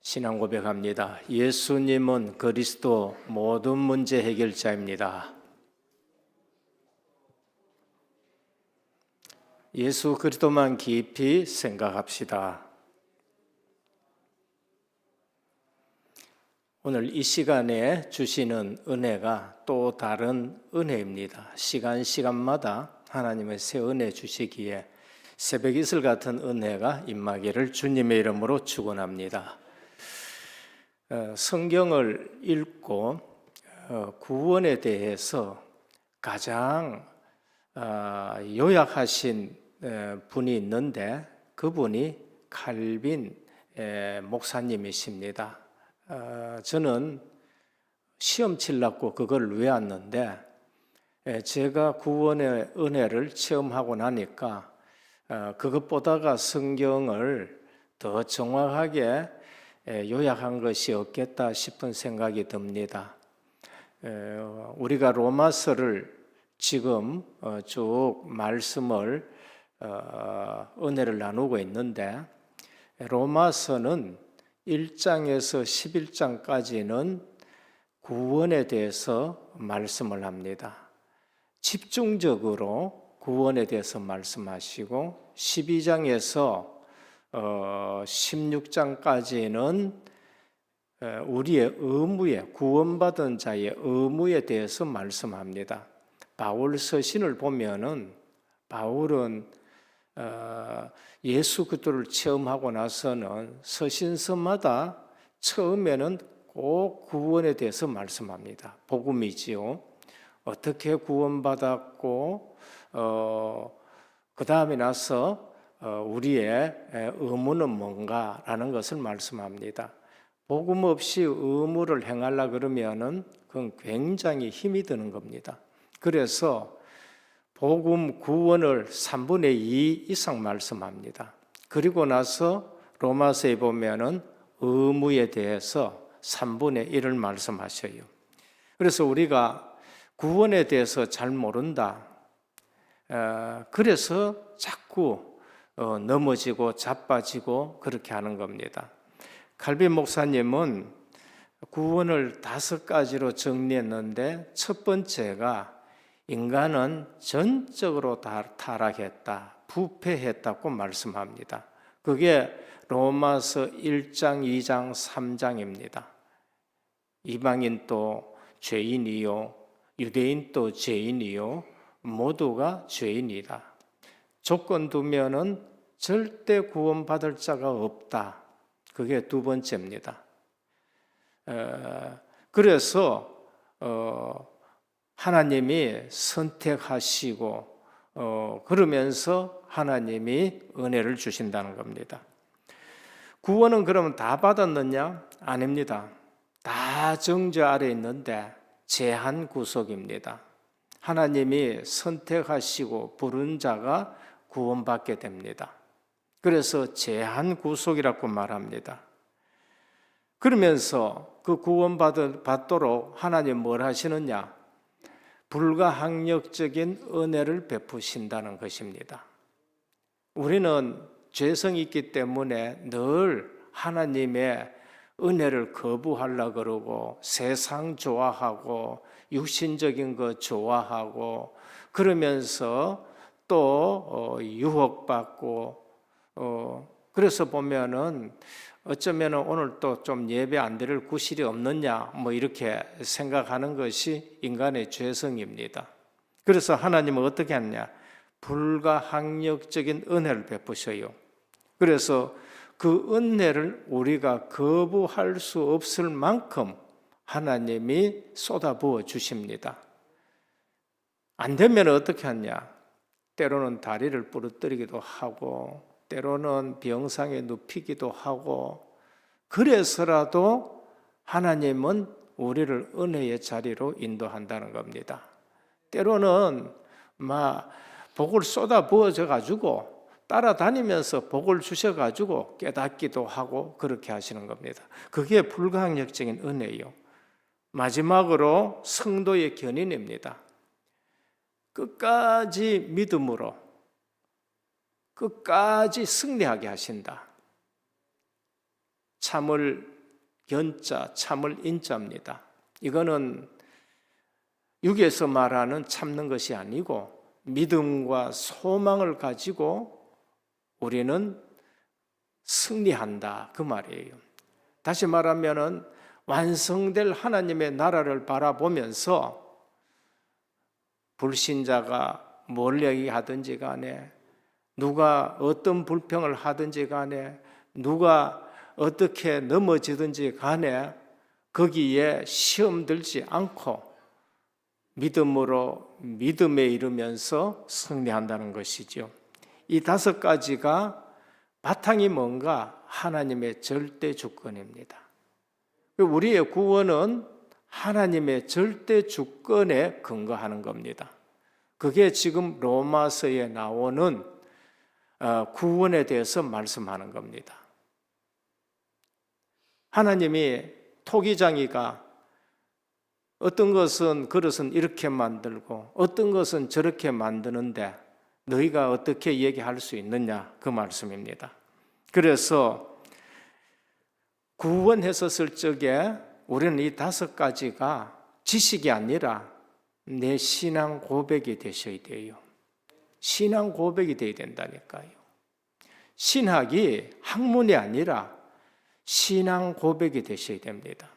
신앙 고백합니다. 예수님은 그리스도 모든 문제 해결자입니다. 예수 그리스도만 깊이 생각합시다. 오늘 이 시간에 주시는 은혜가 또 다른 은혜입니다. 시간마다 하나님의 새 은혜 주시기에 새벽 이슬 같은 은혜가 임하기를 주님의 이름으로 축원합니다. 성경을 읽고 구원에 대해서 가장 요약하신 분이 있는데 그분이 칼빈 목사님이십니다. 저는 시험 치려고 그걸 외웠는데 제가 구원의 은혜를 체험하고 나니까 그것보다가 성경을 더 정확하게 요약한 것이 없겠다 싶은 생각이 듭니다. 우리가 로마서를 지금 쭉 말씀을 은혜를 나누고 있는데 로마서는 1장에서 11장까지는 구원에 대해서 말씀을 합니다. 집중적으로 구원에 대해서 말씀하시고 12장에서 16장까지는 우리의 의무에 구원받은 자의 의무에 대해서 말씀합니다. 바울 서신을 보면은 바울은 예수 그리스도를 체험하고 나서는 서신서마다 처음에는 꼭 구원에 대해서 말씀합니다. 복음이지요. 어떻게 구원받았고 그 다음에 나서 우리의 의무는 뭔가라는 것을 말씀합니다. 복음 없이 의무를 행하려 그러면은 그건 굉장히 힘이 드는 겁니다. 그래서 복음 구원을 3분의 2 이상 말씀합니다. 그리고 나서 로마서에 보면은 의무에 대해서 3분의 1을 말씀하셔요. 그래서 우리가 구원에 대해서 잘 모른다. 그래서 자꾸 넘어지고 자빠지고 그렇게 하는 겁니다. 칼빈 목사님은 구원을 5가지로 정리했는데 첫 번째가 인간은 전적으로 타락했다, 부패했다고 말씀합니다. 그게 로마서 1장, 2장, 3장입니다. 이방인도 죄인이요, 유대인도 죄인이요, 모두가 죄인이다. 조건 두면은 절대 구원받을 자가 없다. 그게 두 번째입니다. 그래서 하나님이 선택하시고 그러면서 하나님이 은혜를 주신다는 겁니다. 구원은 그러면 다 받았느냐? 아닙니다. 다 정죄 아래 있는데 제한 구속입니다. 하나님이 선택하시고 부른 자가 구원받게 됩니다. 그래서 제한 구속이라고 말합니다. 그러면서 그 구원받도록 하나님 뭘 하시느냐? 불가항력적인 은혜를 베푸신다는 것입니다. 우리는 죄성이 있기 때문에 늘 하나님의 은혜를 거부하려고 그러고 세상 좋아하고 육신적인 거 좋아하고 그러면서 또 유혹받고 그래서 보면은 어쩌면 오늘 또 좀 예배 안 드릴 구실이 없느냐 뭐 이렇게 생각하는 것이 인간의 죄성입니다. 그래서 하나님은 어떻게 하느냐? 불가항력적인 은혜를 베푸셔요. 그래서 그 은혜를 우리가 거부할 수 없을 만큼 하나님이 쏟아부어 주십니다. 안 되면 어떻게 하냐? 때로는 다리를 부러뜨리기도 하고 때로는 병상에 눕히기도 하고 그래서라도 하나님은 우리를 은혜의 자리로 인도한다는 겁니다. 때로는 복을 쏟아 부어져 가지고 따라다니면서 복을 주셔 가지고 깨닫기도 하고 그렇게 하시는 겁니다. 그게 불가항력적인 은혜요. 마지막으로 성도의 견인입니다. 끝까지 믿음으로 끝까지 승리하게 하신다. 참을 견자, 참을 인자입니다. 이거는 육에서 말하는 참는 것이 아니고 믿음과 소망을 가지고 우리는 승리한다 그 말이에요. 다시 말하면은 완성될 하나님의 나라를 바라보면서 불신자가 뭘 얘기하든지 간에, 누가 어떤 불평을 하든지 간에, 누가 어떻게 넘어지든지 간에 거기에 시험 들지 않고 믿음으로 믿음에 이르면서 승리한다는 것이죠. 이 5가지가 바탕이 뭔가? 하나님의 절대 주권입니다. 우리의 구원은 하나님의 절대 주권에 근거하는 겁니다. 그게 지금 로마서에 나오는 구원에 대해서 말씀하는 겁니다. 하나님이 토기장이가 어떤 것은 그릇은 이렇게 만들고 어떤 것은 저렇게 만드는데 너희가 어떻게 얘기할 수 있느냐 그 말씀입니다. 그래서 구원했었을 적에 우리는 이 5가지가 지식이 아니라 내 신앙 고백이 되셔야 돼요. 신앙 고백이 되어야 된다니까요. 신학이 학문이 아니라 신앙 고백이 되셔야 됩니다.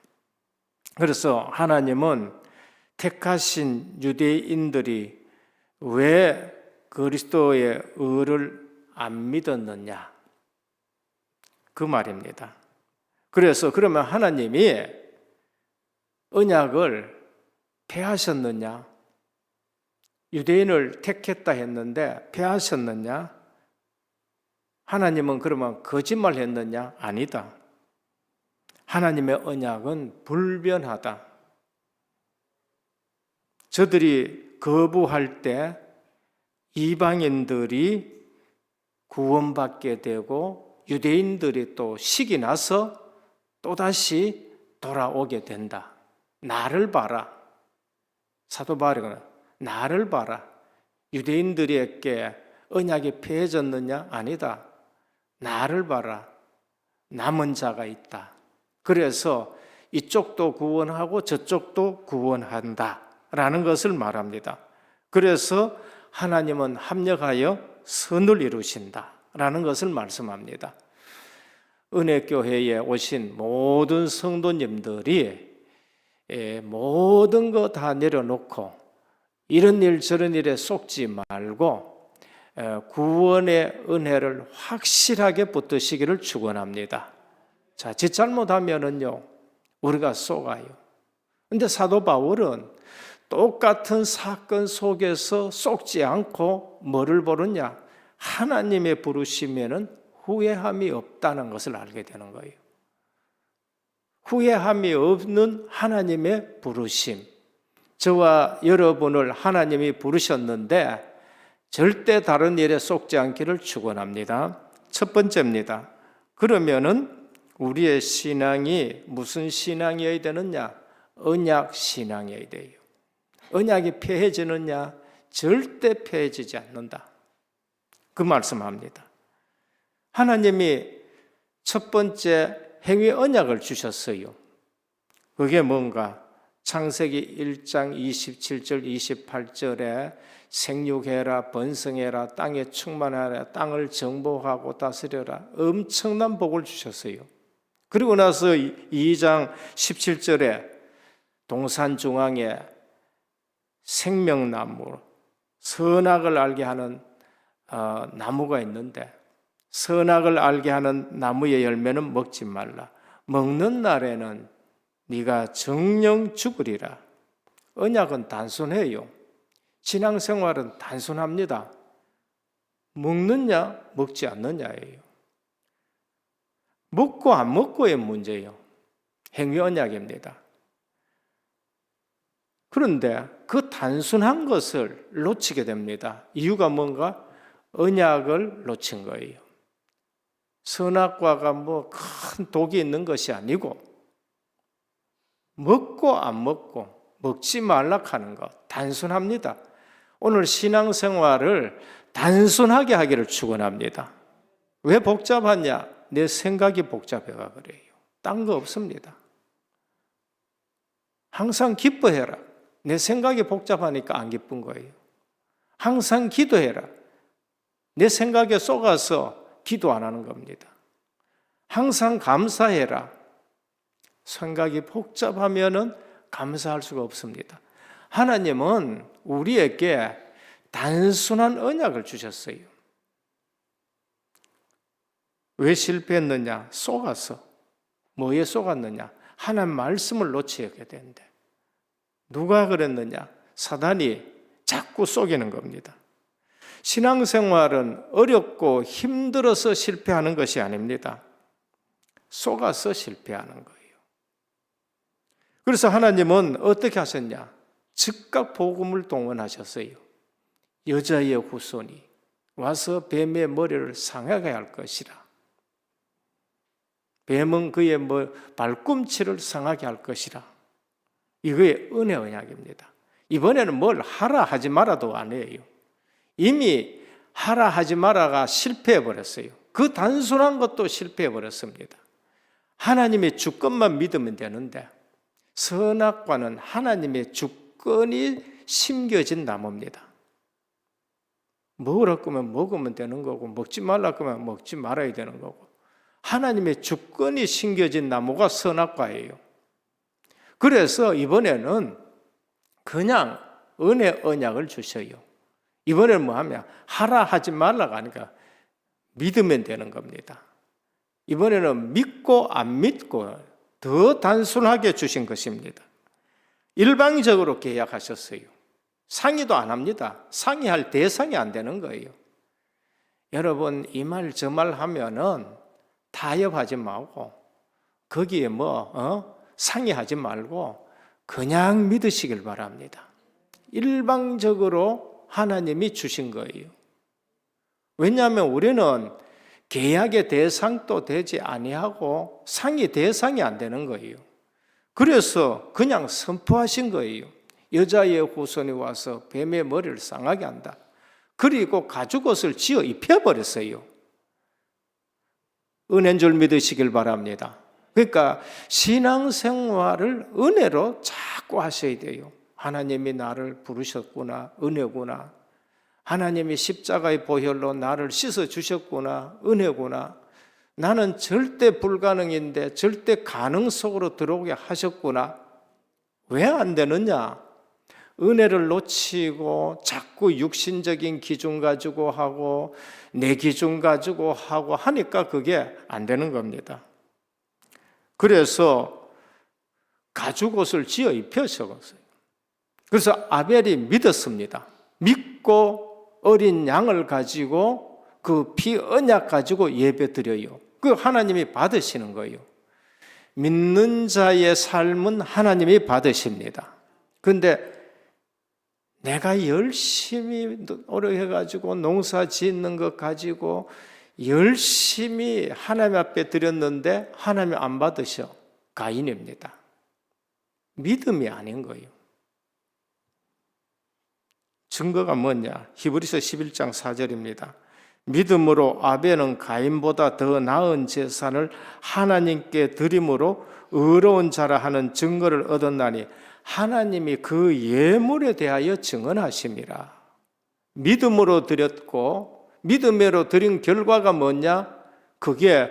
그래서 하나님은 택하신 유대인들이 왜 그리스도의 의를 안 믿었느냐 그 말입니다. 그래서 그러면 하나님이 언약을 폐하셨느냐? 유대인을 택했다 했는데 폐하셨느냐? 하나님은 그러면 거짓말 했느냐? 아니다. 하나님의 언약은 불변하다. 저들이 거부할 때 이방인들이 구원받게 되고 유대인들이 또 식이 나서 또다시 돌아오게 된다. 나를 봐라. 사도 바울은 나를 봐라. 유대인들에게 언약이 폐해졌느냐? 아니다. 나를 봐라. 남은 자가 있다. 그래서 이쪽도 구원하고 저쪽도 구원한다 라는 것을 말합니다. 그래서 하나님은 합력하여 선을 이루신다 라는 것을 말씀합니다. 은혜교회에 오신 모든 성도님들이 모든 거 다 내려놓고 이런 일 저런 일에 속지 말고 구원의 은혜를 확실하게 붙드시기를 축원합니다. 자, 잘못하면은요 우리가 속아요. 근데 사도 바울은 똑같은 사건 속에서 속지 않고 뭐를 보느냐? 하나님의 부르심에는 후회함이 없다는 것을 알게 되는 거예요. 후회함이 없는 하나님의 부르심. 저와 여러분을 하나님이 부르셨는데 절대 다른 일에 속지 않기를 축원합니다. 첫 번째입니다. 그러면은 우리의 신앙이 무슨 신앙이어야 되느냐? 언약 신앙이어야 돼요. 언약이 폐해지느냐? 절대 폐해지지 않는다. 그 말씀합니다. 하나님이 첫 번째 행위 언약을 주셨어요. 그게 뭔가? 창세기 1장 27절 28절에 생육해라 번성해라 땅에 충만하라 땅을 정복하고 다스려라 엄청난 복을 주셨어요. 그리고 나서 2장 17절에 동산 중앙에 생명나무 선악을 알게 하는 나무가 있는데 선악을 알게 하는 나무의 열매는 먹지 말라. 먹는 날에는 네가 정령 죽으리라. 언약은 단순해요. 신앙생활은 단순합니다. 먹느냐 먹지 않느냐예요. 먹고 안 먹고의 문제예요. 행위 언약입니다. 그런데 그 단순한 것을 놓치게 됩니다. 이유가 뭔가? 언약을 놓친 거예요. 선악과가 뭐 큰 독이 있는 것이 아니고 먹고 안 먹고 먹지 말라 하는 것 단순합니다. 오늘 신앙생활을 단순하게 하기를 축원합니다. 왜 복잡하냐? 내 생각이 복잡해가 그래요. 딴 거 없습니다. 항상 기뻐해라. 내 생각이 복잡하니까 안 기쁜 거예요. 항상 기도해라. 내 생각에 속아서 기도 안 하는 겁니다. 항상 감사해라. 생각이 복잡하면은 감사할 수가 없습니다. 하나님은 우리에게 단순한 언약을 주셨어요. 왜 실패했느냐? 속아서. 뭐에 속았느냐? 하나님 말씀을 놓치게 되는데. 누가 그랬느냐? 사단이 자꾸 속이는 겁니다. 신앙생활은 어렵고 힘들어서 실패하는 것이 아닙니다. 속아서 실패하는 거예요. 그래서 하나님은 어떻게 하셨냐? 즉각 복음을 동원하셨어요. 여자의 후손이 와서 뱀의 머리를 상하게 할 것이라. 뱀은 그의 발꿈치를 상하게 할 것이라. 이거의 은혜 언약입니다. 이번에는 뭘 하라 하지 말아도 안 해요. 이미 하라 하지 마라가 실패해 버렸어요. 그 단순한 것도 실패해 버렸습니다. 하나님의 주권만 믿으면 되는데 선악과는 하나님의 주권이 심겨진 나무입니다. 먹으라 거면 먹으면 되는 거고 먹지 말라 거면 먹지 말아야 되는 거고 하나님의 주권이 심겨진 나무가 선악과예요. 그래서 이번에는 그냥 은혜 언약을 주셔요. 이번에는 뭐 하냐? 하라 하지 말라가 아니라 믿으면 되는 겁니다. 이번에는 믿고 안 믿고 더 단순하게 주신 것입니다. 일방적으로 계약하셨어요. 상의도 안 합니다. 상의할 대상이 안 되는 거예요. 여러분 이 말 저 말 하면은 타협하지 말고 거기에 상의하지 말고 그냥 믿으시길 바랍니다. 일방적으로 하나님이 주신 거예요. 왜냐하면 우리는 계약의 대상도 되지 아니하고 상의 대상이 안 되는 거예요. 그래서 그냥 선포하신 거예요. 여자의 후손이 와서 뱀의 머리를 상하게 한다. 그리고 가죽옷을 지어 입혀버렸어요. 은혜인 줄 믿으시길 바랍니다. 그러니까 신앙생활을 은혜로 자꾸 하셔야 돼요. 하나님이 나를 부르셨구나, 은혜구나. 하나님이 십자가의 보혈로 나를 씻어주셨구나, 은혜구나. 나는 절대 불가능인데 절대 가능 속으로 들어오게 하셨구나. 왜 안 되느냐? 은혜를 놓치고 자꾸 육신적인 기준 가지고 하고 내 기준 가지고 하고 하니까 그게 안 되는 겁니다. 그래서 가죽옷을 지어 입혀서어요. 그래서 아벨이 믿었습니다. 믿고 어린 양을 가지고 그 피 언약 가지고 예배 드려요. 그 하나님이 받으시는 거예요. 믿는 자의 삶은 하나님이 받으십니다. 그런데 내가 열심히 노력해가지고 농사 짓는 것 가지고 열심히 하나님 앞에 드렸는데 하나님 안 받으셔. 가인입니다. 믿음이 아닌 거예요. 증거가 뭐냐? 히브리서 11장 4절입니다. 믿음으로 아벨은 가인보다 더 나은 제사를 하나님께 드림으로 의로운 자라 하는 증거를 얻었나니 하나님이 그 예물에 대하여 증언하심이라. 믿음으로 드렸고 믿음으로 드린 결과가 뭐냐? 그게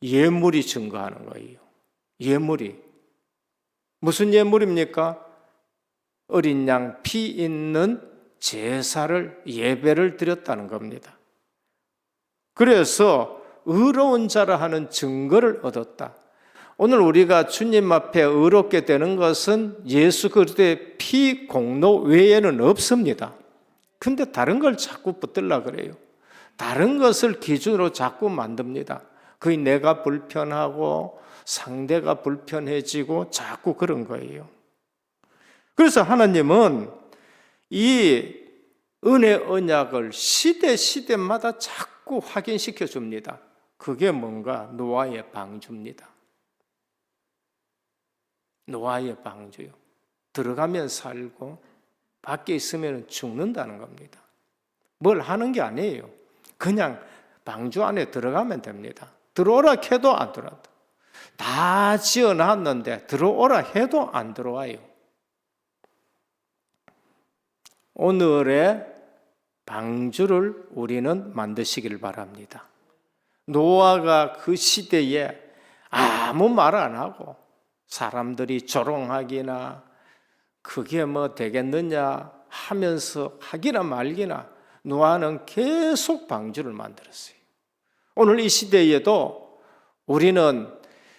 예물이 증거하는 거예요. 예물이. 무슨 예물입니까? 어린 양 피 있는 제사를 예배를 드렸다는 겁니다. 그래서 의로운 자라 하는 증거를 얻었다. 오늘 우리가 주님 앞에 의롭게 되는 것은 예수 그리스도의 피 공로 외에는 없습니다. 근데 다른 걸 자꾸 붙들라 그래요. 다른 것을 기준으로 자꾸 만듭니다. 그게 내가 불편하고 상대가 불편해지고 자꾸 그런 거예요. 그래서 하나님은 이 은혜 언약을 시대마다 자꾸 확인시켜 줍니다. 그게 뭔가? 노아의 방주입니다. 노아의 방주요. 들어가면 살고 밖에 있으면 죽는다는 겁니다. 뭘 하는 게 아니에요. 그냥 방주 안에 들어가면 됩니다. 들어오라 해도 안 들어온다. 다 지어놨는데 들어오라 해도 안 들어와요. 오늘의 방주를 우리는 만드시길 바랍니다. 노아가 그 시대에 아무 말 안 하고 사람들이 조롱하기나 그게 뭐 되겠느냐 하면서 하기나 말기나 노아는 계속 방주를 만들었어요. 오늘 이 시대에도 우리는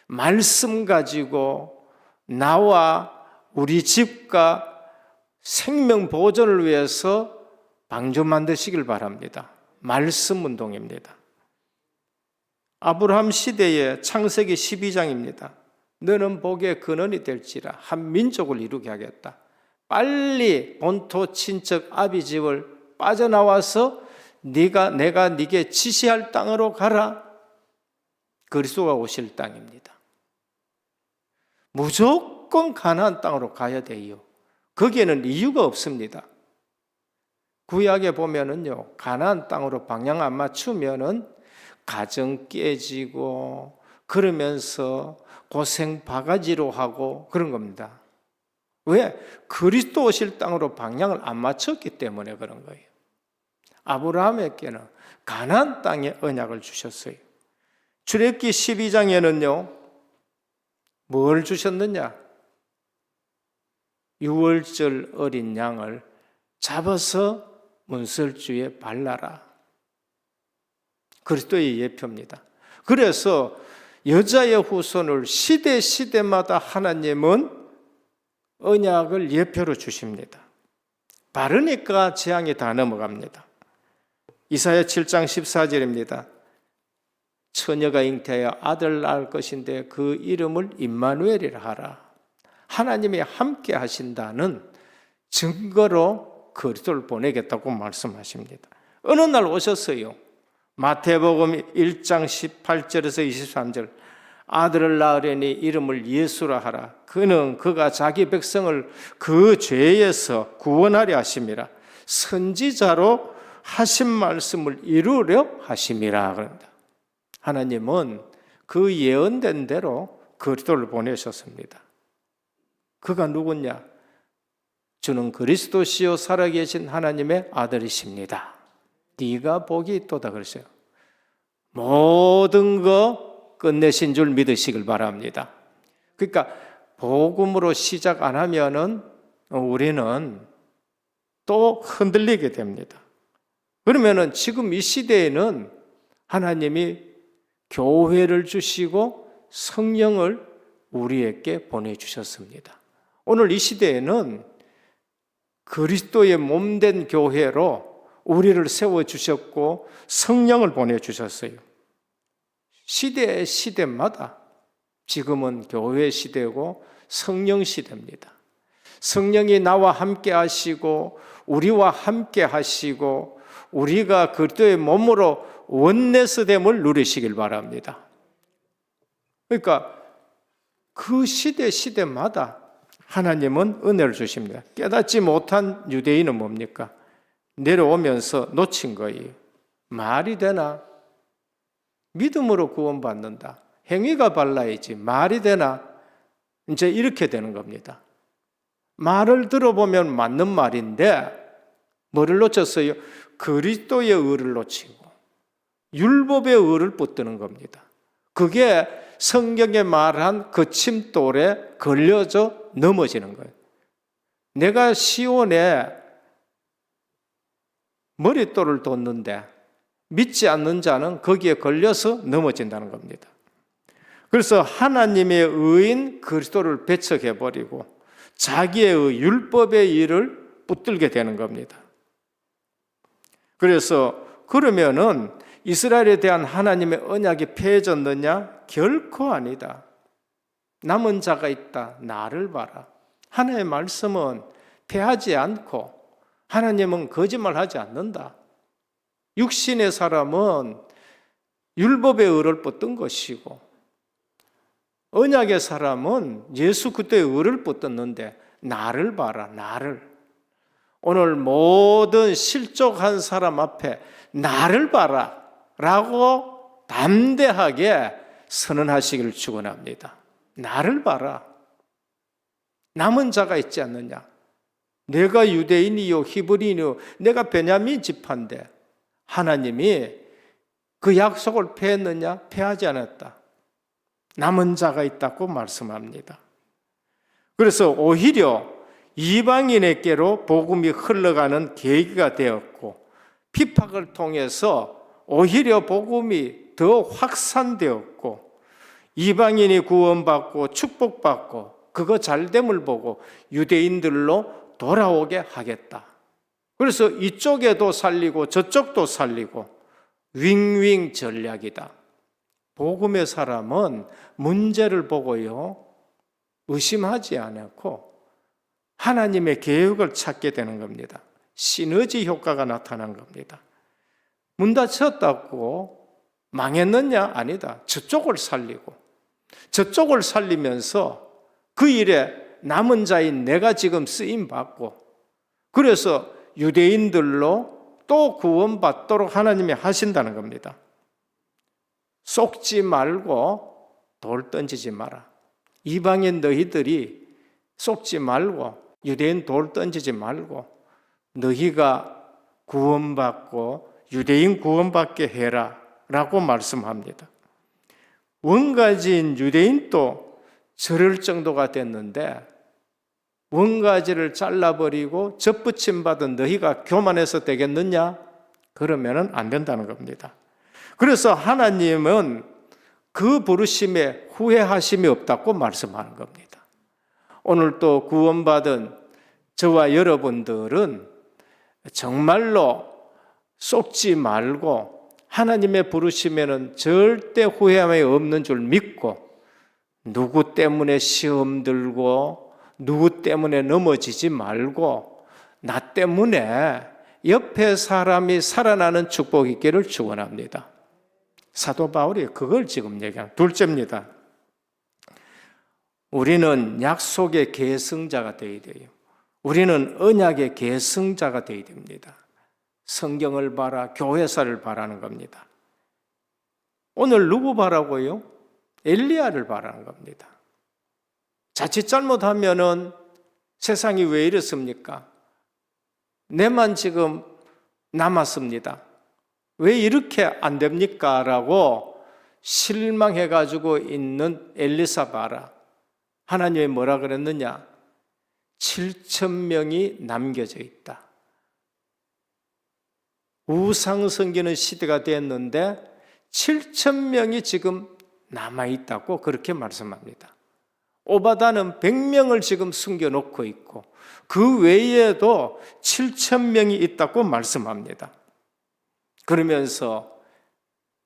말씀 가지고 나와 우리 집과 생명 보존을 위해서 방주 만드시길 바랍니다. 말씀 운동입니다. 아브라함 시대의 창세기 12장입니다. 너는 복의 근원이 될지라 한 민족을 이루게 하겠다. 빨리 본토 친척 아비 집을 빠져나와서 내가 네게 지시할 땅으로 가라. 그리스도가 오실 땅입니다. 무조건 가나안 땅으로 가야 돼요. 거기에는 이유가 없습니다. 구약에 보면은요, 가나안 땅으로 방향 안 맞추면은 가정 깨지고 그러면서 고생 바가지로 하고 그런 겁니다. 왜? 그리스도 오실 땅으로 방향을 안 맞췄기 때문에 그런 거예요. 아브라함에게는 가나안 땅의 언약을 주셨어요. 출애굽기 12장에는요, 뭘 주셨느냐? 유월절 어린 양을 잡아서 문설주에 발라라. 그리스도의 예표입니다. 그래서 여자의 후손을 시대마다 하나님은 언약을 예표로 주십니다. 바르니까 재앙이 다 넘어갑니다. 이사야 7장 14절입니다. 처녀가 잉태하여 아들 낳을 것인데 그 이름을 임마누엘이라 하라. 하나님이 함께 하신다는 증거로 그리스도를 보내겠다고 말씀하십니다. 어느 날 오셨어요. 마태복음 1장 18절에서 23절. 아들을 낳으려니 이름을 예수라 하라. 그가 자기 백성을 그 죄에서 구원하려 하심이라. 선지자로 하신 말씀을 이루려 하심이라 그런다. 하나님은 그 예언된 대로 그리스도를 보내셨습니다. 그가 누구냐? 주는 그리스도시요 살아계신 하나님의 아들이십니다. 네가 복이 있도다 그러세요. 모든 거 끝내신 줄 믿으시길 바랍니다. 그러니까 복음으로 시작 안 하면은 우리는 또 흔들리게 됩니다. 그러면은 지금 이 시대에는 하나님이 교회를 주시고 성령을 우리에게 보내주셨습니다. 오늘 이 시대에는 그리스도의 몸된 교회로 우리를 세워주셨고 성령을 보내주셨어요. 시대마다 지금은 교회 시대고 성령 시대입니다. 성령이 나와 함께 하시고 우리와 함께 하시고 우리가 그리스도의 몸으로 원내스됨을 누리시길 바랍니다. 그러니까 그 시대마다 하나님은 은혜를 주십니다. 깨닫지 못한 유대인은 뭡니까? 내려오면서 놓친 거예요. 말이 되나? 믿음으로 구원받는다. 행위가 발라야지. 말이 되나? 이제 이렇게 되는 겁니다. 말을 들어보면 맞는 말인데 뭐를 놓쳤어요? 그리스도의 의를 놓치고 율법의 의를 붙드는 겁니다. 그게 성경에 말한 그 침돌에 걸려져 넘어지는 거예요. 내가 시온에 머릿돌을 뒀는데 믿지 않는 자는 거기에 걸려서 넘어진다는 겁니다. 그래서 하나님의 의인 그리스도를 배척해버리고 자기의 의, 율법의 일을 붙들게 되는 겁니다. 그래서 그러면은 이스라엘에 대한 하나님의 언약이 폐해졌느냐? 결코 아니다. 남은 자가 있다. 나를 봐라. 하나님의 말씀은 폐하지 않고 하나님은 거짓말하지 않는다. 육신의 사람은 율법의 의를 붙든 것이고 언약의 사람은 예수 그리스도의 의를 붙들는데 나를 봐라. 나를. 오늘 모든 실족한 사람 앞에 나를 봐라 라고 담대하게 선언하시기를 축원합니다. 나를 봐라. 남은 자가 있지 않느냐? 내가 유대인이요 히브리인이요 내가 베냐민 지파인데 하나님이 그 약속을 폐했느냐? 폐하지 않았다. 남은 자가 있다고 말씀합니다. 그래서 오히려 이방인에게로 복음이 흘러가는 계기가 되었고 핍박을 통해서 오히려 복음이 더 확산되었고 이방인이 구원받고 축복받고 그거 잘됨을 보고 유대인들로 돌아오게 하겠다. 그래서 이쪽에도 살리고 저쪽도 살리고 윙윙 전략이다. 복음의 사람은 문제를 보고요 의심하지 않고 하나님의 계획을 찾게 되는 겁니다. 시너지 효과가 나타난 겁니다. 문 닫혔다고 망했느냐? 아니다. 저쪽을 살리고 저쪽을 살리면서 그 일에 남은 자인 내가 지금 쓰임받고 그래서 유대인들로 또 구원받도록 하나님이 하신다는 겁니다. 속지 말고 돌 던지지 마라. 이방인 너희들이 속지 말고 유대인 돌 던지지 말고 너희가 구원받고 유대인 구원받게 해라 라고 말씀합니다. 원가지인 유대인도 저럴 정도가 됐는데 원가지를 잘라버리고 접붙임 받은 너희가 교만해서 되겠느냐? 그러면 안 된다는 겁니다. 그래서 하나님은 그 부르심에 후회하심이 없다고 말씀하는 겁니다. 오늘 또 구원받은 저와 여러분들은 정말로 속지 말고 하나님의 부르심에는 절대 후회함이 없는 줄 믿고 누구 때문에 시험 들고 누구 때문에 넘어지지 말고 나 때문에 옆에 사람이 살아나는 축복이 있기를 축원합니다. 사도 바울이 그걸 지금 얘기하는 둘째입니다. 우리는 약속의 계승자가 되어야 돼요. 우리는 언약의 계승자가 되어야 됩니다. 성경을 봐라, 교회사를 바라는 겁니다. 오늘 누구 바라고요? 엘리야를 바라는 겁니다. 자칫 잘못하면은 세상이 왜 이렇습니까? 내만 지금 남았습니다. 왜 이렇게 안 됩니까? 라고 실망해가지고 있는 엘리사 봐라. 하나님이 뭐라 그랬느냐? 7,000명이 남겨져 있다. 우상 섬기는 시대가 됐는데 7,000명이 지금 남아있다고 그렇게 말씀합니다. 오바다는 100명을 지금 숨겨놓고 있고 그 외에도 7,000명이 있다고 말씀합니다. 그러면서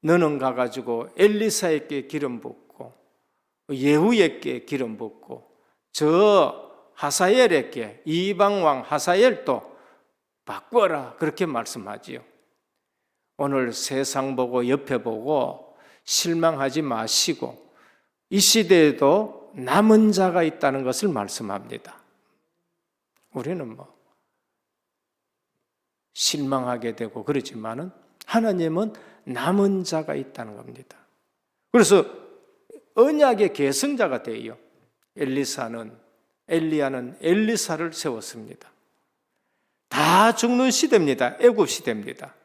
너는 가가지고 엘리사에게 기름 붓고 예후에게 기름 붓고 저 하사엘에게 이방왕 하사엘도 바꿔라 그렇게 말씀하지요. 오늘 세상 보고 옆에 보고 실망하지 마시고 이 시대에도 남은 자가 있다는 것을 말씀합니다. 우리는 실망하게 되고 그러지만은 하나님은 남은 자가 있다는 겁니다. 그래서 언약의 계승자가 되어요. 엘리야는 엘리사를 세웠습니다. 다 죽는 시대입니다. 애굽 시대입니다.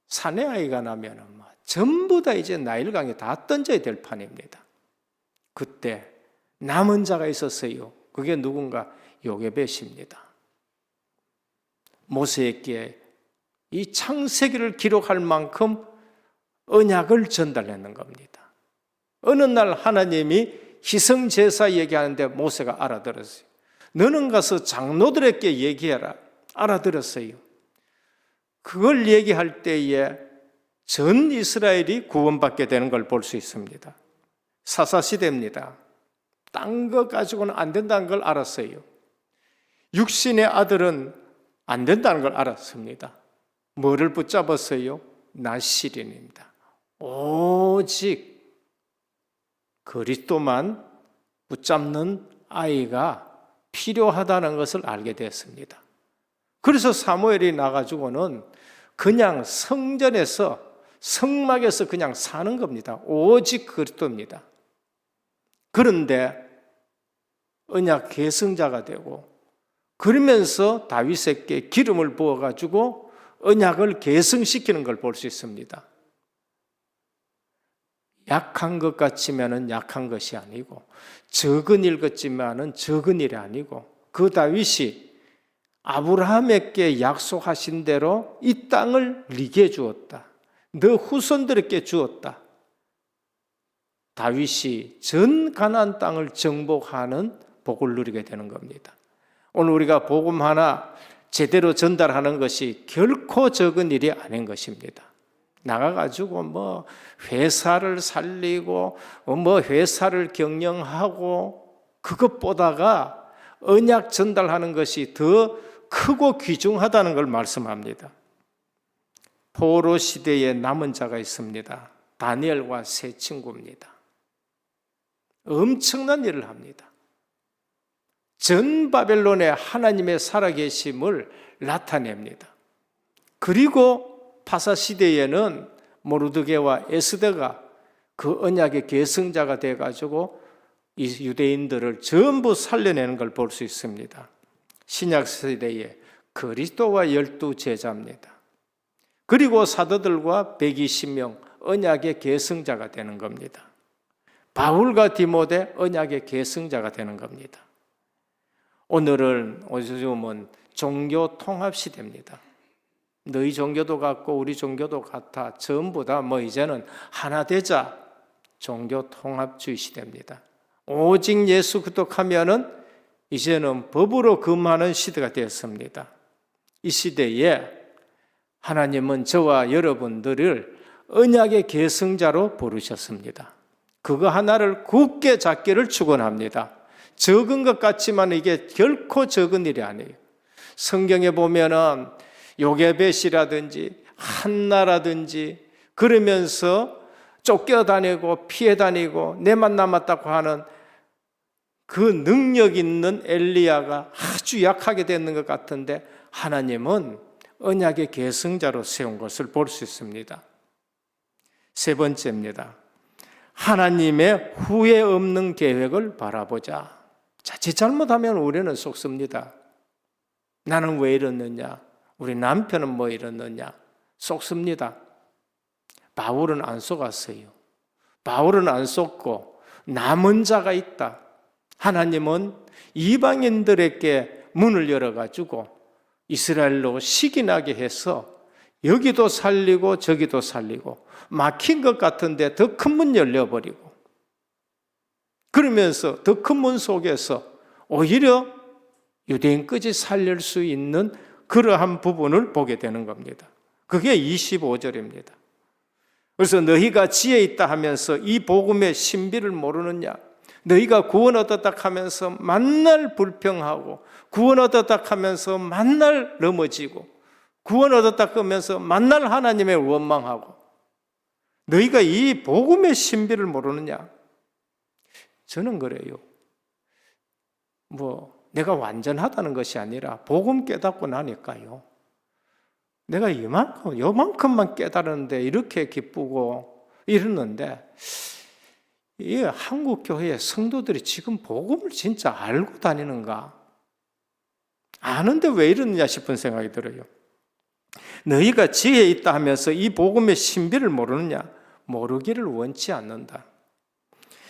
사내 아이가 나면은 전부 다 이제 나일강에 다 던져야 될 판입니다. 그때 남은 자가 있었어요. 그게 누군가? 요게벳입니다. 모세에게 이 창세기를 기록할 만큼 언약을 전달했는 겁니다. 어느 날 하나님이 희생제사 얘기하는데 모세가 알아들었어요. 너는 가서 장로들에게 얘기해라. 알아들었어요. 그걸 얘기할 때에 전 이스라엘이 구원받게 되는 걸 볼 수 있습니다. 사사시대입니다. 딴 거 가지고는 안 된다는 걸 알았어요. 육신의 아들은 안 된다는 걸 알았습니다. 뭐를 붙잡았어요? 나실인입니다. 오직 그리스도만 붙잡는 아이가 필요하다는 것을 알게 됐습니다. 그래서 사무엘이 나가지고는 그냥 성전에서 성막에서 그냥 사는 겁니다. 오직 그리스도입니다. 그런데 언약 계승자가 되고 그러면서 다윗에게 기름을 부어가지고 언약을 계승시키는 걸 볼 수 있습니다. 약한 것 같지만은 약한 것이 아니고 적은 일 같지만은 적은 일이 아니고 그 다윗이 아브라함에게 약속하신 대로 이 땅을 네게 주었다. 너 후손들에게 주었다. 다윗이 전 가나안 땅을 정복하는 복을 누리게 되는 겁니다. 오늘 우리가 복음 하나 제대로 전달하는 것이 결코 적은 일이 아닌 것입니다. 나가가지고 뭐 회사를 살리고 뭐 회사를 경영하고 그것보다가 언약 전달하는 것이 더 크고 귀중하다는 걸 말씀합니다. 포로 시대에 남은 자가 있습니다. 다니엘과 세 친구입니다. 엄청난 일을 합니다. 전 바벨론에 하나님의 살아계심을 나타냅니다. 그리고 파사 시대에는 모르드게와 에스더가 그 언약의 계승자가 돼가지고 이 유대인들을 전부 살려내는 걸 볼 수 있습니다. 신약 시대에 그리스도와 12 제자입니다. 그리고 사도들과 120명 언약의 계승자가 되는 겁니다. 바울과 디모데 언약의 계승자가 되는 겁니다. 오늘은 요즘은 종교 통합 시대입니다. 너희 종교도 같고 우리 종교도 같아. 전부 다 이제는 하나 되자. 종교 통합주의 시대입니다. 오직 예수 그리스도하면은 이제는 법으로 금하는 시대가 되었습니다. 이 시대에 하나님은 저와 여러분들을 언약의 계승자로 부르셨습니다. 그거 하나를 굳게 잡기를 축원합니다. 적은 것 같지만 이게 결코 적은 일이 아니에요. 성경에 보면은 요게벳이라든지 한나라든지 그러면서 쫓겨다니고 피해 다니고 내만 남았다고 하는 그 능력 있는 엘리야가 아주 약하게 되는 것 같은데 하나님은 언약의 계승자로 세운 것을 볼 수 있습니다. 세 번째입니다. 하나님의 후회 없는 계획을 바라보자. 자칫 잘못하면 우리는 속습니다. 나는 왜 이러느냐? 우리 남편은 뭐 이러느냐? 속습니다. 바울은 안 속았어요. 바울은 안 속고 남은 자가 있다. 하나님은 이방인들에게 문을 열어가지고 이스라엘로 시기나게 해서 여기도 살리고 저기도 살리고 막힌 것 같은데 더 큰 문 열려버리고 그러면서 더 큰 문 속에서 오히려 유대인까지 살릴 수 있는 그러한 부분을 보게 되는 겁니다. 그게 25절입니다. 그래서 너희가 지혜 있다 하면서 이 복음의 신비를 모르느냐? 너희가 구원 얻었다 하면서 만날 불평하고 구원 얻었다 하면서 만날 넘어지고 구원 얻었다 하면서 만날 하나님의 원망하고 너희가 이 복음의 신비를 모르느냐? 저는 그래요. 내가 완전하다는 것이 아니라 복음 깨닫고 나니까요. 내가 요만큼만 깨달았는데 이렇게 기쁘고 이러는데 이 한국 교회의 성도들이 지금 복음을 진짜 알고 다니는가? 아는데 왜 이러느냐 싶은 생각이 들어요. 너희가 지혜 있다 하면서 이 복음의 신비를 모르느냐? 모르기를 원치 않는다.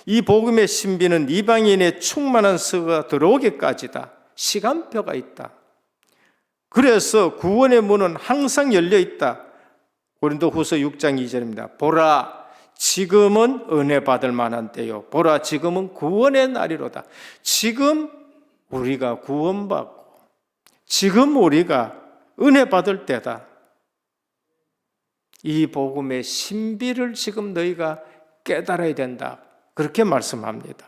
이 복음의 신비는 이방인의 충만한 서가 들어오기까지다. 시간표가 있다. 그래서 구원의 문은 항상 열려 있다. 고린도후서 6장 2절입니다. 보라, 지금은 은혜 받을 만한 때요. 보라, 지금은 구원의 날이로다. 지금 우리가 구원받고 지금 우리가 은혜 받을 때다. 이 복음의 신비를 지금 너희가 깨달아야 된다. 그렇게 말씀합니다.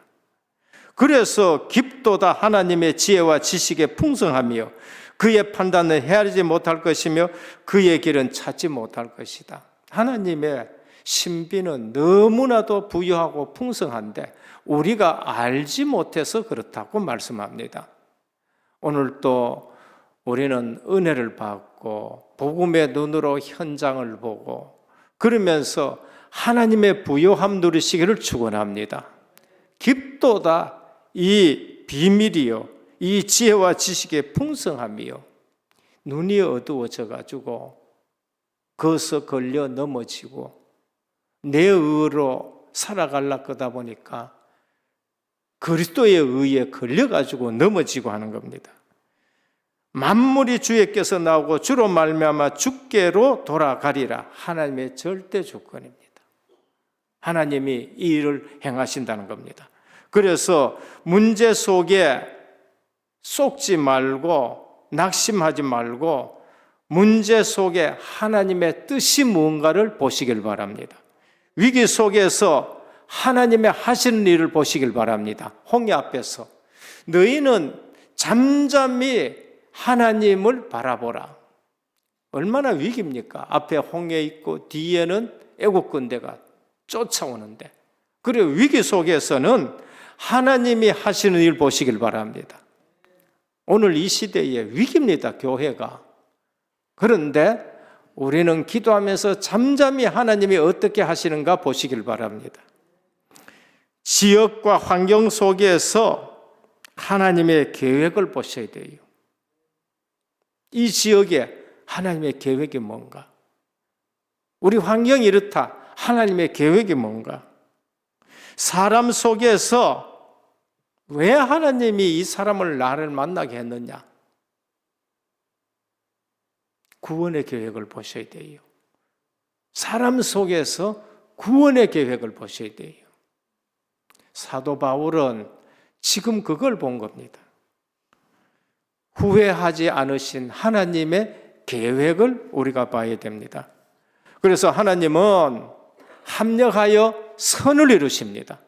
그래서 깊도다 하나님의 지혜와 지식의 풍성하며 그의 판단은 헤아리지 못할 것이며 그의 길은 찾지 못할 것이다. 하나님의 신비는 너무나도 부유하고 풍성한데 우리가 알지 못해서 그렇다고 말씀합니다. 오늘 또 우리는 은혜를 받고 복음의 눈으로 현장을 보고 그러면서 하나님의 부요함 누리시기를 축원합니다. 깊도다 이 비밀이요, 이 지혜와 지식의 풍성함이요, 눈이 어두워져 가지고 거기서 걸려 넘어지고 내 의로 살아가려 거다 보니까 그리스도의 의에 걸려가지고 넘어지고 하는 겁니다. 만물이 주께서 나오고 주로 말미암아 주께로 돌아가리라. 하나님의 절대 조건입니다. 하나님이 이 일을 행하신다는 겁니다. 그래서 문제 속에 속지 말고 낙심하지 말고 문제 속에 하나님의 뜻이 무언가를 보시길 바랍니다. 위기 속에서 하나님의 하시는 일을 보시길 바랍니다. 홍해 앞에서 너희는 잠잠히 하나님을 바라보라. 얼마나 위기입니까? 앞에 홍해 있고 뒤에는 애국 군대가 쫓아오는데, 그리고 위기 속에서는 하나님이 하시는 일 보시길 바랍니다. 오늘 이 시대에 위기입니다, 교회가. 그런데 우리는 기도하면서 잠잠히 하나님이 어떻게 하시는가 보시길 바랍니다. 지역과 환경 속에서 하나님의 계획을 보셔야 돼요. 이 지역에 하나님의 계획이 뭔가? 우리 환경이 이렇다. 하나님의 계획이 뭔가? 사람 속에서 왜 하나님이 이 사람을 나를 만나게 했느냐? 구원의 계획을 보셔야 돼요. 사람 속에서 구원의 계획을 보셔야 돼요. 사도 바울은 지금 그걸 본 겁니다. 후회하지 않으신 하나님의 계획을 우리가 봐야 됩니다. 그래서 하나님은 합력하여 선을 이루십니다.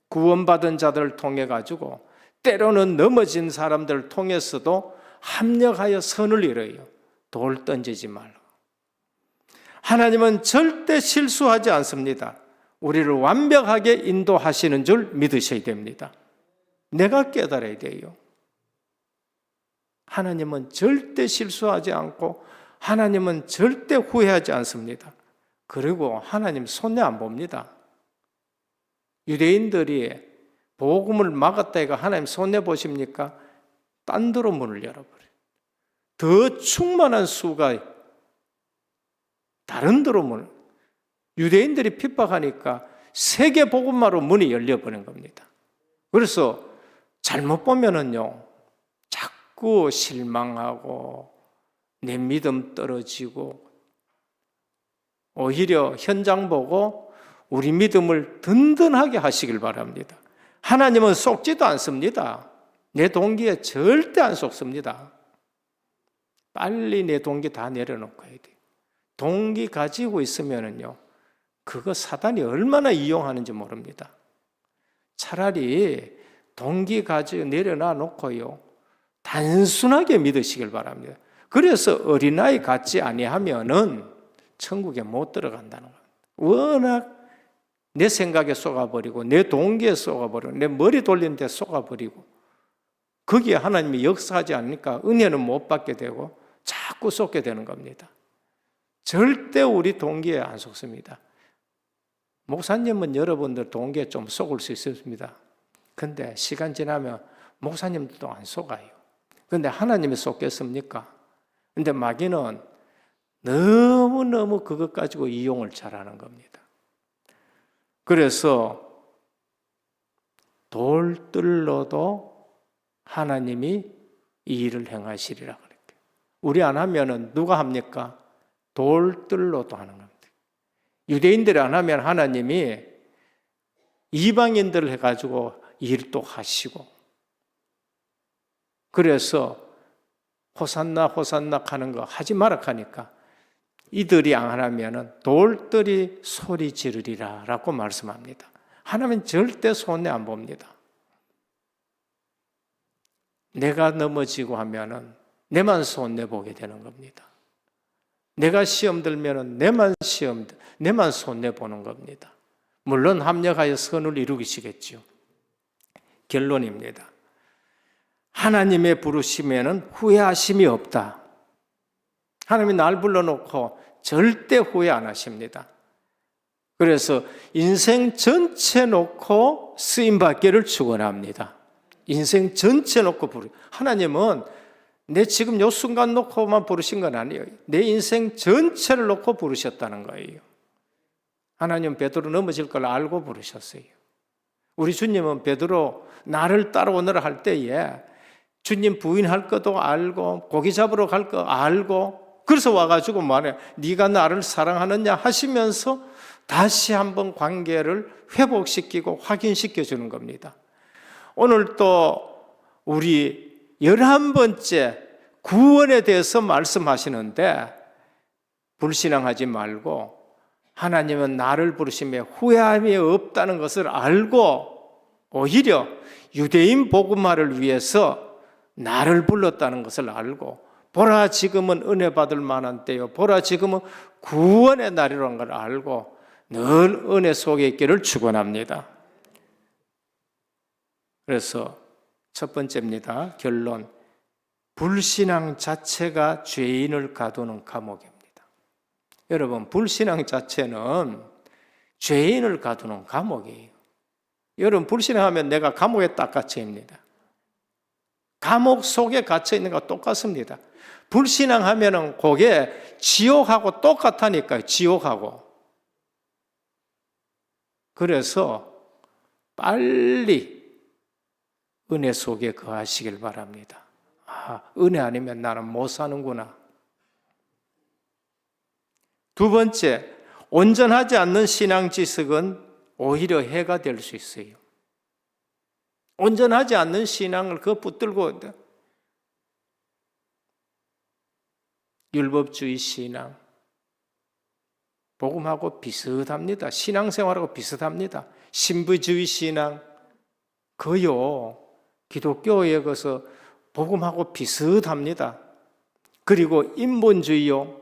구원받은 자들을 통해 가지고 때로는 넘어진 사람들을 통해서도 합력하여 선을 이뤄요. 돌 던지지 말고. 하나님은 절대 실수하지 않습니다. 우리를 완벽하게 인도하시는 줄 믿으셔야 됩니다. 내가 깨달아야 돼요. 하나님은 절대 실수하지 않고 하나님은 절대 후회하지 않습니다. 그리고 하나님 손해 안 봅니다. 유대인들이 복음을 막았다 해가 하나님 손해 보십니까? 딴 데로 문을 열어버려요. 더 충만한 수가 다른 데로 문을, 유대인들이 핍박하니까 세계 복음화로 문이 열려버린 겁니다. 그래서 잘못 보면은요, 자꾸 실망하고 내 믿음 떨어지고 오히려 현장 보고 우리 믿음을 든든하게 하시길 바랍니다. 하나님은 속지도 않습니다. 내 동기에 절대 안 속습니다. 빨리 내 동기 다 내려놓고 해야 돼요. 동기 가지고 있으면은요, 그거 사단이 얼마나 이용하는지 모릅니다. 차라리 동기 가지고 내려놔 놓고요, 단순하게 믿으시길 바랍니다. 그래서 어린아이 같지 아니하면은 천국에 못 들어간다는 겁니다. 워낙 내 생각에 쏘가버리고 내 동기에 쏘가버리고 내 머리 돌리는 데 쏘가버리고 거기에 하나님이 역사하지 않으니까 은혜는 못 받게 되고 자꾸 쏟게 되는 겁니다. 절대 우리 동기에 안 속습니다. 목사님은 여러분들 동기에 좀 속을 수 있습니다. 근데 시간 지나면 목사님들도 안 속아요. 근데 하나님이 속겠습니까? 근데 마귀는 너무너무 그것 가지고 이용을 잘하는 겁니다. 그래서 돌들로도 하나님이 이 일을 행하시리라 그랬어요. 우리 안 하면은 누가 합니까? 돌들로도 하는 겁니다. 유대인들이 안 하면 하나님이 이방인들을 해가지고 일도 하시고, 그래서 호산나 호산나 하는 거 하지 마라 하니까 이들이 안 하면은 돌들이 소리 지르리라 라고 말씀합니다. 하나님은 절대 손해 안 봅니다. 내가 넘어지고 하면은 내만 손해 보게 되는 겁니다. 내가 시험 들면은 내만 손해 보는 겁니다. 물론 합력하여 선을 이루시겠죠. 결론입니다. 하나님의 부르심에는 후회하심이 없다. 하나님이 날 불러놓고 절대 후회 안 하십니다. 그래서 인생 전체 놓고 쓰임받기를 축원합니다. 인생 전체 놓고 하나님은 내 지금 요 순간 놓고만 부르신 건 아니에요. 내 인생 전체를 놓고 부르셨다는 거예요. 하나님은 베드로 넘어질 걸 알고 부르셨어요. 우리 주님은 베드로 나를 따라오너라 할 때에 주님 부인할 것도 알고 고기 잡으러 갈 거 알고 그래서 와가지고 말해 네가 나를 사랑하느냐 하시면서 다시 한번 관계를 회복시키고 확인시켜 주는 겁니다. 오늘 또 우리 11번째 구원에 대해서 말씀하시는데 불신앙하지 말고 하나님은 나를 부르심에 후회함이 없다는 것을 알고 오히려 유대인 복음화를 위해서 나를 불렀다는 것을 알고 보라 지금은 은혜 받을 만한 때요 보라 지금은 구원의 날이라는 걸 알고 늘 은혜 속에 있기를 축원합니다. 그래서 첫 번째입니다. 결론. 불신앙 자체가 죄인을 가두는 감옥입니다. 여러분, 불신앙 자체는 죄인을 가두는 감옥이에요. 여러분, 불신앙하면 내가 감옥에 딱 갇혀입니다. 감옥 속에 갇혀 있는 것과 똑같습니다. 불신앙하면은 그게 지옥하고 똑같다니까요. 지옥하고. 그래서 빨리 은혜 속에 거하시길 바랍니다. 아, 은혜 아니면 나는 못 사는구나. 두 번째, 온전하지 않는 신앙 지식은 오히려 해가 될 수 있어요. 온전하지 않는 신앙을 붙들고 율법주의 신앙, 복음하고 비슷합니다. 신앙생활하고 비슷합니다. 신부주의 신앙, 그요 기독교에 가서 복음하고 비슷합니다. 그리고 인본주의요.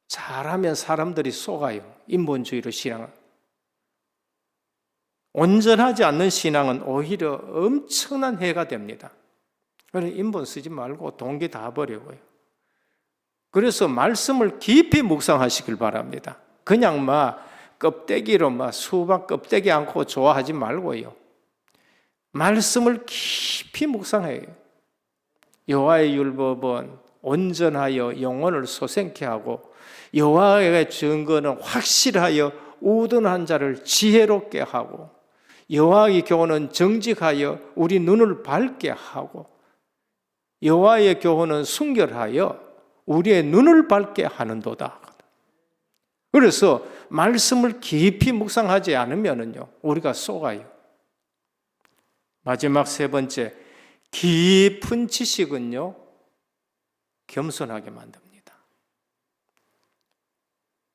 잘하면 사람들이 속아요. 인본주의로 신앙을. 온전하지 않는 신앙은 오히려 엄청난 해가 됩니다. 그래서 인본 쓰지 말고 동기 다 버리고요. 그래서 말씀을 깊이 묵상하시길 바랍니다. 그냥 껍데기로 수박 껍데기 않고 좋아하지 말고요. 말씀을 깊이 묵상해요. 여호와의 율법은 온전하여 영혼을 소생케 하고 여호와의 증거는 확실하여 우둔한 자를 지혜롭게 하고 여호와의 교훈은 정직하여 우리 눈을 밝게 하고 여호와의 교훈은 순결하여 우리의 눈을 밝게 하는도다. 그래서 말씀을 깊이 묵상하지 않으면요 우리가 속아요. 마지막 세 번째, 깊은 지식은요 겸손하게 만듭니다.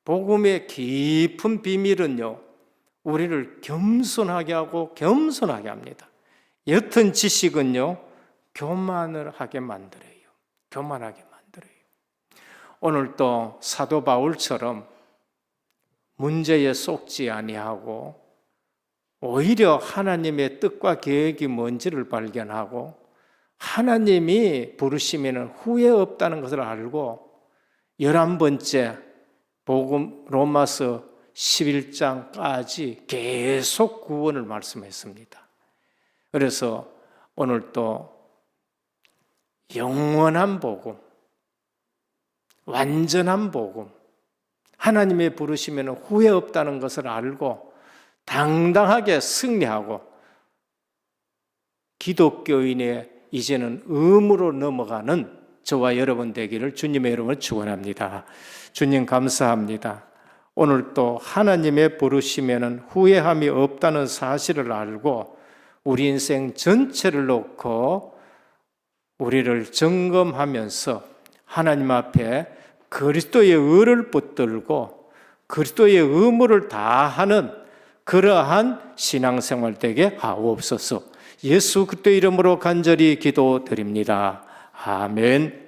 복음의 깊은 비밀은요 우리를 겸손하게 하고 겸손하게 합니다. 옅은 지식은요 교만을 하게 만들어요. 교만하게 만들어요. 오늘 또 사도 바울처럼 문제에 속지 아니하고 오히려 하나님의 뜻과 계획이 뭔지를 발견하고 하나님이 부르시면 후회 없다는 것을 알고 11번째 복음 로마서 11장까지 계속 구원을 말씀했습니다. 그래서 오늘 또 영원한 복음, 완전한 복음, 하나님의 부르시면 후회 없다는 것을 알고 당당하게 승리하고 기독교인의 이제는 의무로 넘어가는 저와 여러분 되기를 주님의 이름으로 축원합니다. 주님 감사합니다. 오늘 또 하나님의 부르시면 후회함이 없다는 사실을 알고 우리 인생 전체를 놓고 우리를 점검하면서 하나님 앞에 그리스도의 의를 붙들고 그리스도의 의무를 다하는 그러한 신앙생활 되게 하옵소서. 예수 그리스도 이름으로 간절히 기도드립니다. 아멘.